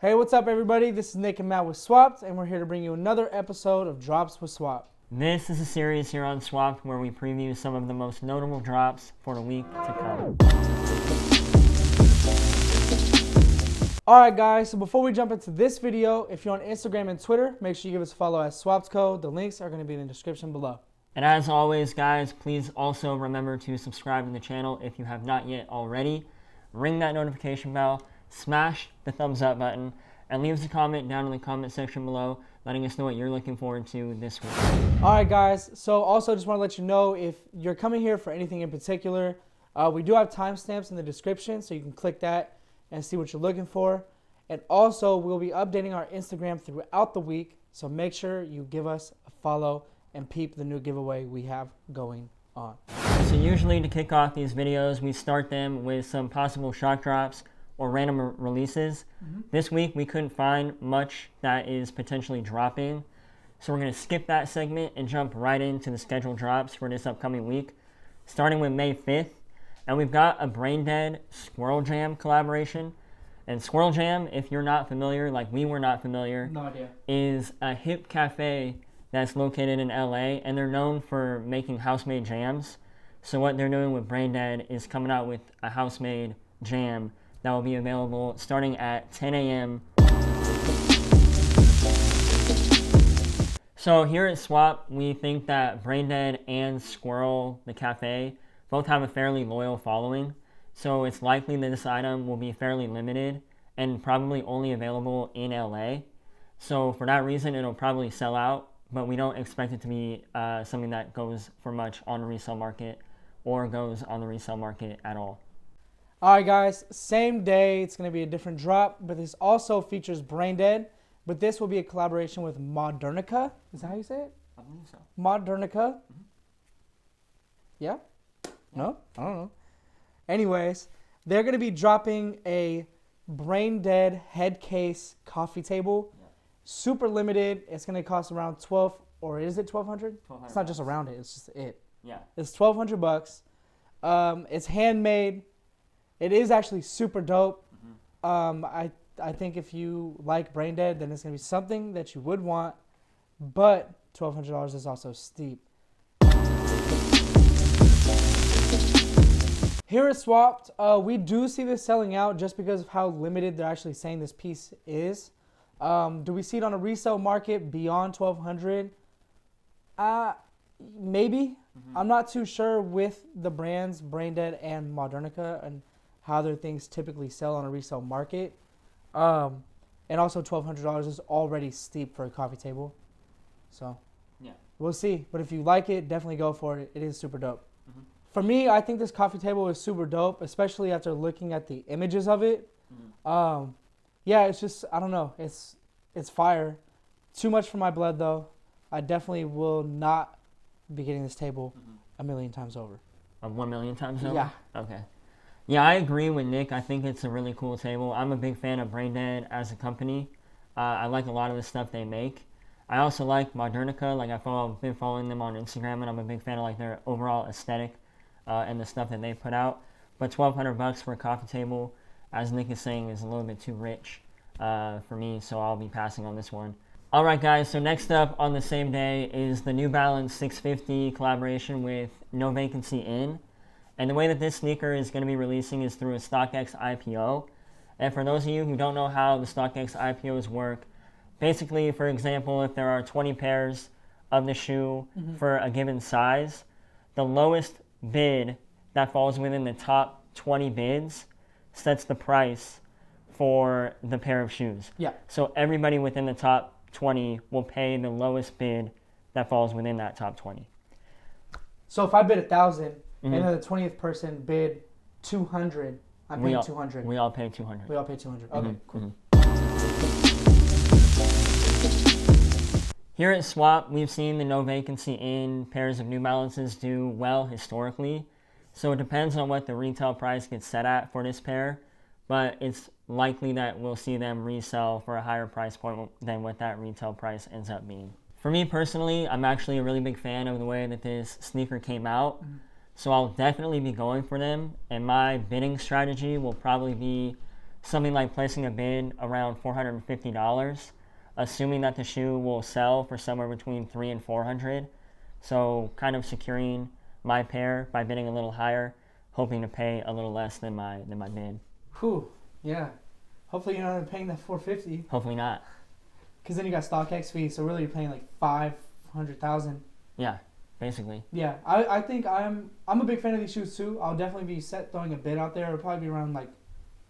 Hey, what's up, everybody? This is Nick and Matt with Swapt, and we're here to bring you another episode of Drops with Swapt. This is a series here on Swapt where we preview some of the most notable drops for the week to come. Alright guys, so before we jump into this video, if you're on Instagram and Twitter, make sure you give us a follow at SwaptCo. The links are going to be in the description below. And as always, guys, please also remember to subscribe to the channel if you have not yet already. Ring that notification bell, smash the thumbs up button, and leave us a comment down in the comment section below, letting us know what you're looking forward to this week. Alright guys, so also just want to let you know if you're coming here for anything in particular, we do have timestamps in the description, so you can click that and see what you're looking for. And also, we'll be updating our Instagram throughout the week, so make sure you give us a follow and peep the new giveaway we have going on. So usually to kick off these videos, we start them with some possible shock drops or random releases. This week, we couldn't find much that is potentially dropping, so we're going to skip that segment and jump right into the scheduled drops for this upcoming week, starting with May 5th. And we've got a Braindead Sqirl Jam collaboration. And Sqirl Jam, if you're not familiar, like we were not familiar, No idea. is a hip cafe that's located in LA, and they're known for making house-made jams. So what they're doing with Braindead is coming out with a house-made jam that will be available starting at 10 a.m. So here at Swap, we think that Braindead and Sqirl, the cafe, both have a fairly loyal following. So it's likely that this item will be fairly limited and probably only available in LA. So for that reason, it'll probably sell out, but we don't expect it to be something that goes for much on the resale market or goes on the resale market at all. Alright guys, same day, it's going to be a different drop, but this also features Braindead, but this will be a collaboration with Modernica. Is that how you say it? I believe so. Modernica? Yeah? No? I don't know. Anyways, they're going to be dropping a Braindead head case coffee table. Yeah. Super limited. It's going to cost around 12, or is it 1,200? It's not just around it, it's just it. Yeah. It's 1,200 bucks. It's handmade. It is actually super dope. I think if you like Braindead, then it's going to be something that you would want, but $1,200 is also steep. Here at Swapt, we do see this selling out just because of how limited they're actually saying this piece is. Do we see it on a resale market beyond $1,200? Maybe. I'm not too sure with the brands Braindead and Modernica and how their things typically sell on a resale market. And also $1,200 is already steep for a coffee table. So Yeah. we'll see. But if you like it, definitely go for it. It is super dope. For me, I think this coffee table is super dope, especially after looking at the images of it. Yeah, it's just, I don't know. It's fire. Too much for my blood, though. I definitely will not be getting this table a million times over. 1 million times over? Yeah. Okay. Yeah, I agree with Nick. I think it's a really cool table. I'm a big fan of Braindead as a company. I like a lot of the stuff they make. I also like Modernica. Like I've been following them on Instagram, and I'm a big fan of like their overall aesthetic and the stuff that they put out. But $1,200 for a coffee table, as Nick is saying, is a little bit too rich for me, so I'll be passing on this one. All right, guys. So next up on the same day is the New Balance 650 collaboration with No Vacancy Inn. And the way that this sneaker is going to be releasing is through a StockX IPO. And for those of you who don't know how the StockX IPOs work, basically, for example, if there are 20 pairs of the shoe for a given size, the lowest bid that falls within the top 20 bids sets the price for the pair of shoes. Yeah. So everybody within the top 20 will pay the lowest bid that falls within that top 20. So if I bid 1,000 and then the 20th person bid 200, I'm paying 200. We all pay 200. We all pay 200. Okay, cool. Here at Swap, we've seen the No Vacancy Inn pairs of New Balances do well historically. So it depends on what the retail price gets set at for this pair, but it's likely that we'll see them resell for a higher price point than what that retail price ends up being. For me personally, I'm actually a really big fan of the way that this sneaker came out. So I'll definitely be going for them, and my bidding strategy will probably be something like placing a bid around $450, assuming that the shoe will sell for somewhere between $300 and $400. So kind of securing my pair by bidding a little higher, hoping to pay a little less than my bid. Whew, yeah. Hopefully you're not paying that $450. Hopefully not. Because then you got StockX fee, so really you're paying like $500,000. Yeah, basically. Yeah, I think I'm a big fan of these shoes too. I'll definitely be throwing a bid out there. It'll probably be around like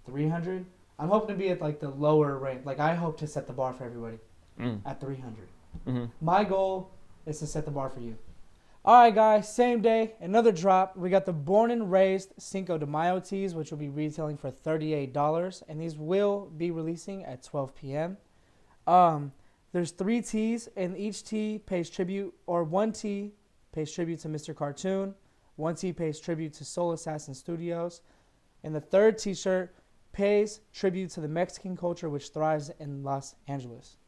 300. I'm hoping to be at like the lower range. Like I hope to set the bar for everybody at 300. Mm-hmm. My goal is to set the bar for you. All right, guys, same day, another drop. We got the BornxRaised Cinco de Mayo tees, which will be retailing for $38, and these will be releasing at 12 p.m. There's 3 tees, and each tee pays tribute, or 1 tee pays tribute to Mr. Cartoon, 1 tee pays tribute to Soul Assassin Studios, and the 3rd t-shirt pays tribute to the Mexican culture which thrives in Los Angeles.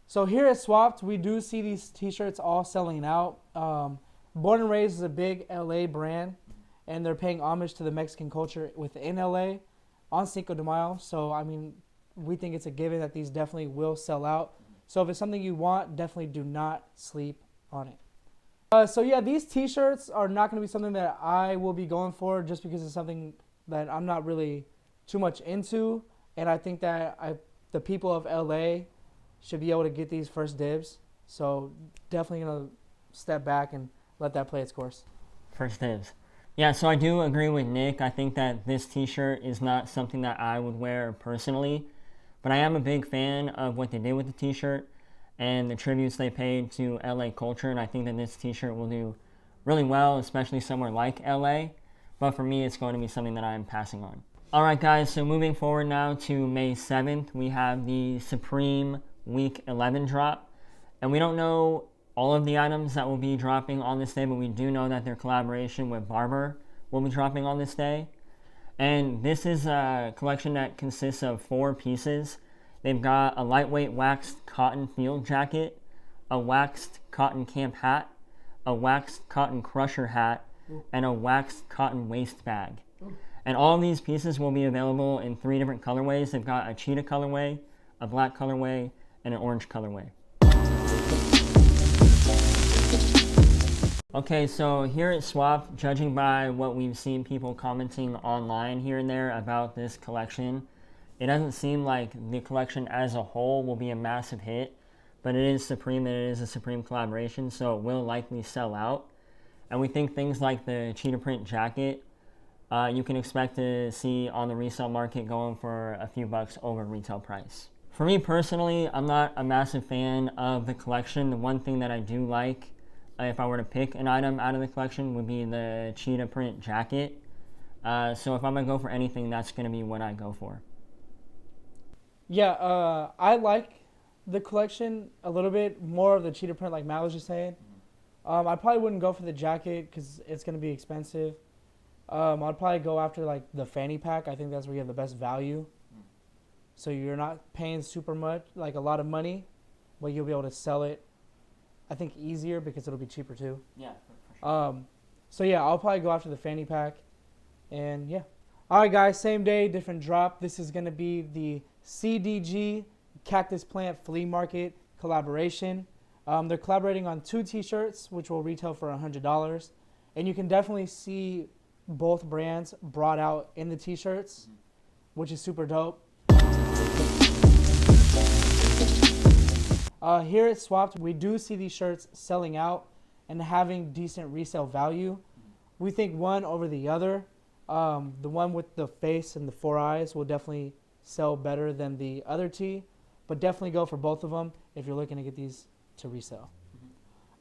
So here at Swapt, we do see these t-shirts all selling out. BornxRaised is a big LA brand, and they're paying homage to the Mexican culture within LA on Cinco de Mayo. So, I mean, we think it's a given that these definitely will sell out. So if it's something you want, definitely do not sleep on it. So yeah, these t-shirts are not going to be something that I will be going for just because it's something that I'm not really too much into. And I think that the people of LA should be able to get these first dibs. So definitely going to step back and let that play its course. First dibs. Yeah, so I do agree with Nick. I think that this t-shirt is not something that I would wear personally, but I am a big fan of what they did with the t-shirt and the tributes they paid to LA culture, and I think that this t-shirt will do really well, especially somewhere like LA, but for me, it's going to be something that I'm passing on. All right, guys, so moving forward now to May 7th, we have the Supreme Week 11 drop, and we don't know all of the items that will be dropping on this day, but we do know that their collaboration with Barbour will be dropping on this day. And this is a collection that consists of 4 pieces. They've got a lightweight waxed cotton field jacket, a waxed cotton camp hat, a waxed cotton crusher hat, and a waxed cotton waist bag. And all of these pieces will be available in 3 different colorways. They've got a cheetah colorway, a black colorway, and an orange colorway. Okay, so here at Swapt, judging by what we've seen people commenting online here and there about this collection, it doesn't seem like the collection as a whole will be a massive hit, but it is Supreme and it is a Supreme collaboration, so it will likely sell out. And we think things like the cheetah print jacket, you can expect to see on the resale market going for a few bucks over retail price. For me personally, I'm not a massive fan of the collection. The one thing that I do like, if I were to pick an item out of the collection, would be the cheetah print jacket. So if I'm going to go for anything, that's going to be what I go for. Yeah, I like the collection a little bit more of the cheetah print, like Matt was just saying. I probably wouldn't go for the jacket because it's going to be expensive. I'd probably go after like the fanny pack. I think that's where you have the best value. So you're not paying super much, like a lot of money, but you'll be able to sell it, I think, easier because it'll be cheaper too. Yeah, for sure. So yeah, I'll probably go after the fanny pack. And yeah. All right, guys, same day, different drop. This is going to be the CDG Cactus Plant Flea Market collaboration. They're collaborating on 2 t-shirts, which will retail for $100. And you can definitely see both brands brought out in the t-shirts, which is super dope. Here at Swapt, we do see these shirts selling out and having decent resale value. We think one over the other. The one with the face and the 4 eyes will definitely sell better than the other tee, but definitely go for both of them if you're looking to get these to resell.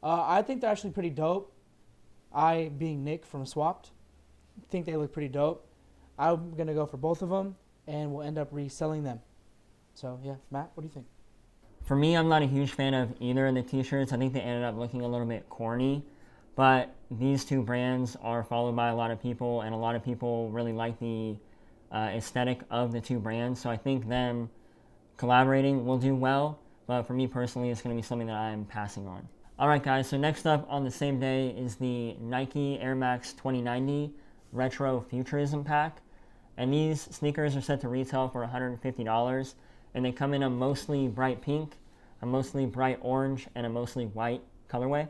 I think they're actually pretty dope. I, being Nick from Swapt, think they look pretty dope. I'm going to go for both of them, and we'll end up reselling them. So, yeah, Matt, what do you think? For me, I'm not a huge fan of either of the t-shirts. I think they ended up looking a little bit corny, but these 2 brands are followed by a lot of people, and a lot of people really like the aesthetic of the 2 brands. So I think them collaborating will do well, but for me personally, it's going to be something that I'm passing on. All right, guys, so next up on the same day is the Nike Air Max 2090 Retro Futurism pack. And these sneakers are set to retail for $150. And they come in a mostly bright pink, a mostly bright orange, and a mostly white colorway.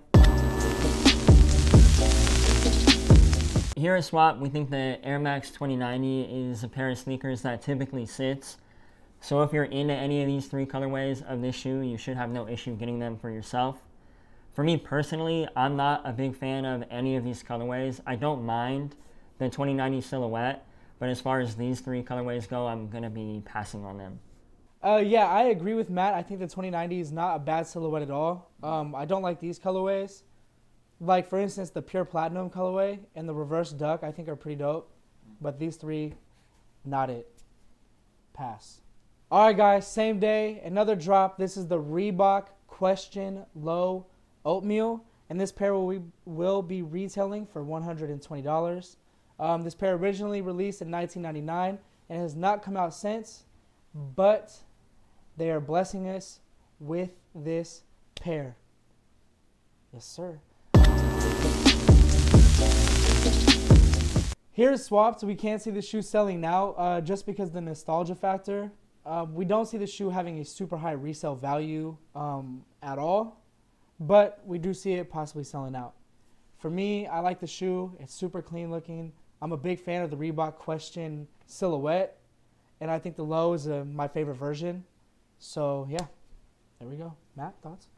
Here at Swapt, we think the Air Max 2090 is a pair of sneakers that typically sits. So if you're into any of these 3 colorways of this shoe, you should have no issue getting them for yourself. For me personally, I'm not a big fan of any of these colorways. I don't mind the 2090 silhouette, but as far as these 3 colorways go, I'm going to be passing on them. Yeah, I agree with Matt. I think the 2090 is not a bad silhouette at all. I don't like these colorways. Like, for instance, the pure platinum colorway and the reverse duck, I think are pretty dope. But these 3, not it. Pass. All right, guys, same day, another drop. This is the Reebok Question Low Oatmeal. And this pair will be retailing for $120. This pair originally released in 1999 and has not come out since. But they are blessing us with this pair. Yes, sir. Here at Swapt, we can't see the shoe selling now just because of the nostalgia factor. We don't see the shoe having a super high resale value at all, but we do see it possibly selling out. For me, I like the shoe. It's super clean looking. I'm a big fan of the Reebok Question silhouette, and I think the low is my favorite version. So, yeah, there we go. Matt, thoughts?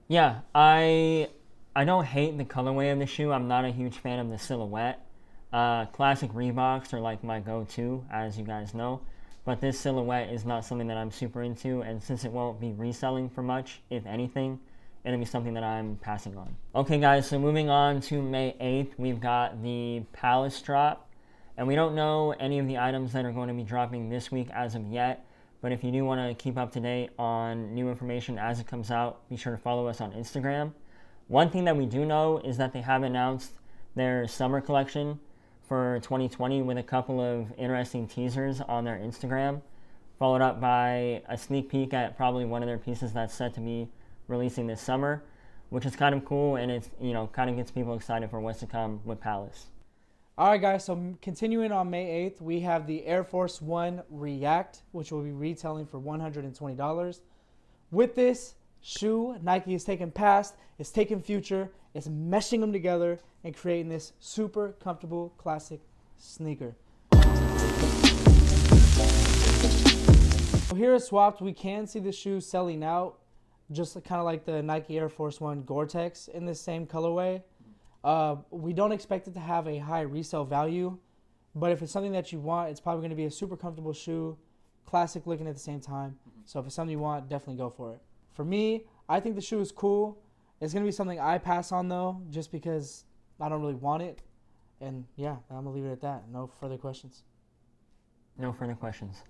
Yeah, I don't hate the colorway of the shoe. I'm not a huge fan of the silhouette. Classic Reeboks are like my go-to, as you guys know. But this silhouette is not something that I'm super into, and since it won't be reselling for much, if anything, it'll be something that I'm passing on. Okay, guys, so moving on to May 8th, we've got the Palace drop. And we don't know any of the items that are going to be dropping this week as of yet. But if you do want to keep up to date on new information as it comes out, be sure to follow us on Instagram. One thing that we do know is that they have announced their summer collection for 2020 with a couple of interesting teasers on their Instagram, followed up by a sneak peek at probably one of their pieces that's set to be releasing this summer, which is kind of cool, and it's, you know, kind of gets people excited for what's to come with Palace. All right, guys, so continuing on May 8th, we have the Air Force One React, which will be retailing for $120. With this shoe, Nike is taking past, it's taking future, it's meshing them together and creating this super comfortable classic sneaker. So here at Swapt, we can see the shoe selling out, just kind of like the Nike Air Force One Gore-Tex in the same colorway. We don't expect it to have a high resale value, but if it's something that you want, it's probably going to be a super comfortable shoe, classic looking at the same time. So if it's something you want, definitely go for it. For me, I think the shoe is cool. It's going to be something I pass on, though, just because I don't really want it. And yeah, I'm going to leave it at that. No further questions. No further questions.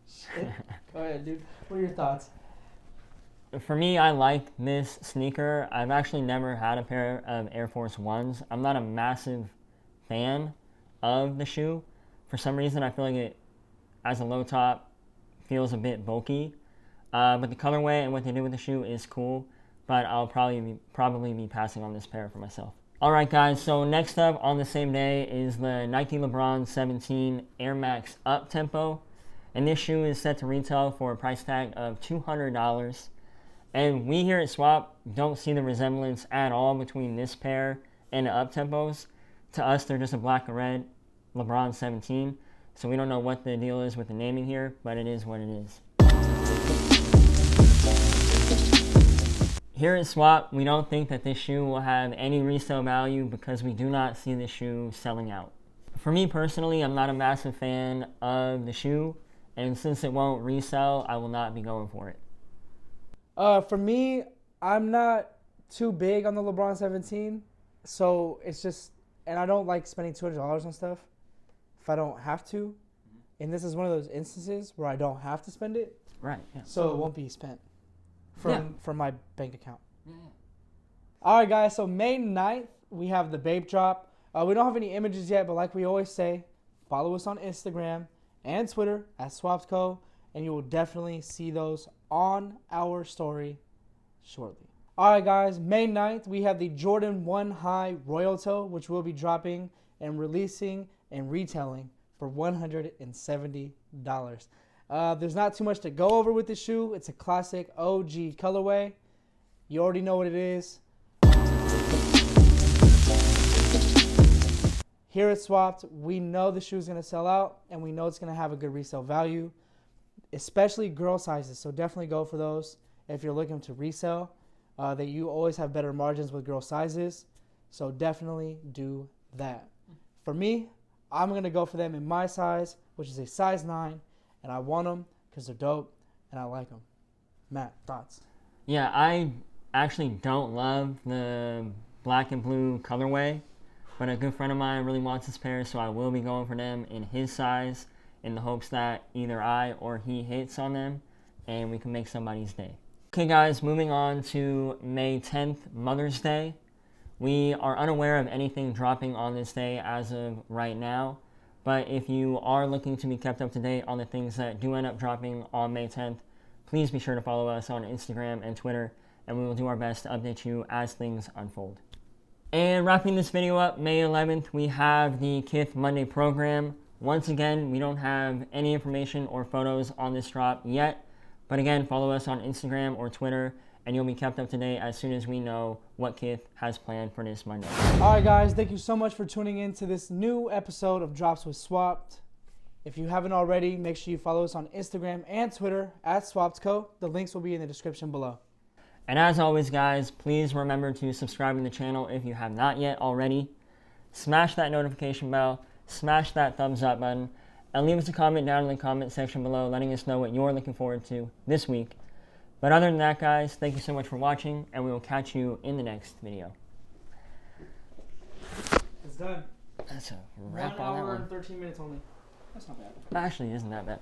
Shit. Go ahead, dude. What are your thoughts? For me, I like this sneaker. I've actually never had a pair of Air Force Ones. I'm not a massive fan of the shoe. For some reason, I feel like it, as a low top, feels a bit bulky. But the colorway and what they do with the shoe is cool. But I'll probably be passing on this pair for myself. All right, guys. So next up on the same day is the Nike Lebron 17 Air Max Uptempo. And this shoe is set to retail for a price tag of $200. And we here at Swapt don't see the resemblance at all between this pair and the Uptempos. To us, they're just a black and red LeBron 17. So we don't know what the deal is with the naming here, but it is what it is. Here at Swapt, we don't think that this shoe will have any resale value because we do not see the shoe selling out. For me personally, I'm not a massive fan of the shoe, and since it won't resell, I will not be going for it. For me, I'm not too big on the LeBron 17, so it's just, and I don't like spending $200 on stuff if I don't have to. And this is one of those instances where I don't have to spend it. Right, yeah. So it won't be spent from my bank account. Yeah. All right, guys, so May 9th, we have the Babe drop. We don't have any images yet, but like we always say, follow us on Instagram and Twitter at SwaptCo, and you will definitely see those on our story shortly. All right, guys, May 9th, we have the Jordan 1 High Royal Toe, which will be dropping and releasing and retailing for $170. There's not too much to go over with the shoe. It's a classic OG colorway. You already know what it is. Here at Swapt, we know the shoe is going to sell out, and we know it's going to have a good resale value, especially girl sizes. So definitely go for those if you're looking to resell. That you always have better margins with girl sizes. So definitely do that. For me, I'm going to go for them in my size, which is a size 9, and I want them because they're dope and I like them. Matt, thoughts? Yeah, I actually don't love the black and blue colorway, but a good friend of mine really wants this pair, so I will be going for them in his size in the hopes that either I or he hits on them and we can make somebody's day. Okay guys, moving on to May 10th, Mother's Day. We are unaware of anything dropping on this day as of right now, but if you are looking to be kept up to date on the things that do end up dropping on May 10th, please be sure to follow us on Instagram and Twitter, and we will do our best to update you as things unfold. And wrapping this video up, May 11th, we have the Kith Monday program. Once again, we don't have any information or photos on this drop yet, but again, follow us on Instagram or Twitter, and you'll be kept up to date as soon as we know what Kith has planned for this Monday. All right, guys, thank you so much for tuning in to this new episode of Drops with Swapt. If you haven't already, make sure you follow us on Instagram and Twitter at SwaptCo. The links will be in the description below. And as always, guys, please remember to subscribe to the channel if you have not yet already. Smash that notification bell, smash that thumbs up button, and leave us a comment down in the comment section below letting us know what you're looking forward to this week. But other than that, guys, thank you so much for watching, and we will catch you in the next video. It's done. That's a wrap 1 on that hour one. and 13 minutes only. That's not bad. Actually, isn't that bad.